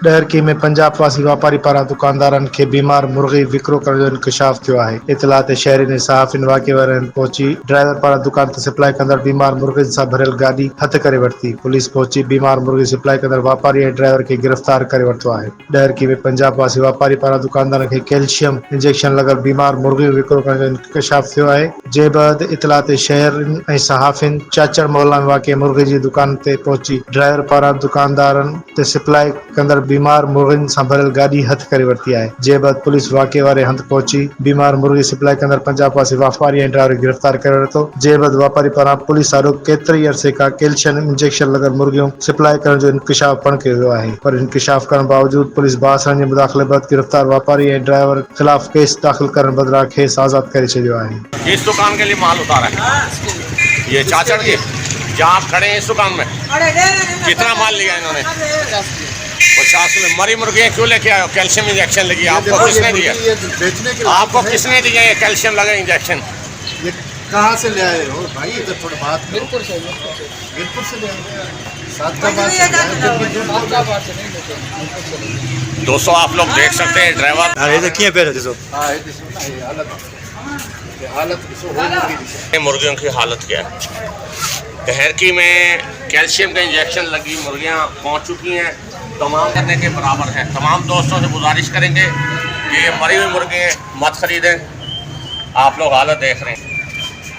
डहरकी में पंजाब वासी वापारी पारां दुकानदारनि खे बीमार मुर्गी विकिरो करण जो इंकशाफ थियो आहे। इतला ते शहरी ने सहाफ़िन वाक़े वारनि पहुची ड्राइवर पारां दुकान ते सप्लाई कंदड़ बीमार मुर्गनि सां भरियल गाॾी हथ करे वरिती। पुलिस पहुची बीमार मुर्गी सप्लाई कंदड़ वापारी ऐं ड्राइवर खे गिरफ़्तार करे वरितो आहे। डहरकी में पंजाब वासी वापारी पारां दुकानदारनि खे कैल्शियम इंजेक्शन लॻल बीमार मुर्गी विकिरो करण जो इंकशाफ थियो आहे। जे बैदि इतला ते शहरनि ऐं सहाफ़िन चाचड़ मोहल्ला में वाक़िए मुर्गी जी दुकान ते पहुची ड्राइवर पारां दुकानदारनि ते सप्लाई कंदड़ बीमार मुर्गनि सां भरियल गाॾी हथ करे वरिती आहे। जे बैदि पुलिस वाक़े वारे हंधि पहुची बीमार मुर्गी सप्लाई कंदड़ पंजाब वासी वापारी ऐं ड्राइवर खे गिरफ़्तार करे वरितो। जे बैदि वापारी पारां पुलिस आरोप केतिरे अरसे खां कैल्शियम इंजेक्शन लॻल मुर्गियूं सप्लाई करण जो इंकशाफ पिणु कयो वियो आहे, पर इंकशाफ करण बावजूद पुलिस बासण जे मुदाख़िले बैदि गिरफ़्तार वापारी ऐं ड्राइवर ख़िलाफ़ केस दाख़िल करण बदिरां खेसि आज़ादु करे छॾियो आहे। इस दुकान के लिए माल उतारा है ये चाचड़ के, जहाँ आप खड़े हैं इस दुकान में कितना माल लिया इन्होंने? 50 में मरी मुर्गियाँ क्यों लेके आए हो? कैल्शियम इंजेक्शन लगी, आपको किसने दिया? आपको किसने दिया ये कैल्शियम लगा इंजेक्शन? ये कहाँ से ले आए हो भाई? इधर थोड़ी बात करो। गिरपुर से ले आए। दोस्तों आप लोग देख सकते हैं ड्राइवर मुर्गियों की हालत क्या है। डहरकी में कैल्शियम का इंजेक्शन लगी मुर्गियां पहुंच चुकी हैं, तमाम करने के बराबर है। तमाम दोस्तों से गुजारिश करेंगे कि ये मरी हुई मुर्गियां मत खरीदें। आप लोग हालत देख रहे हैं।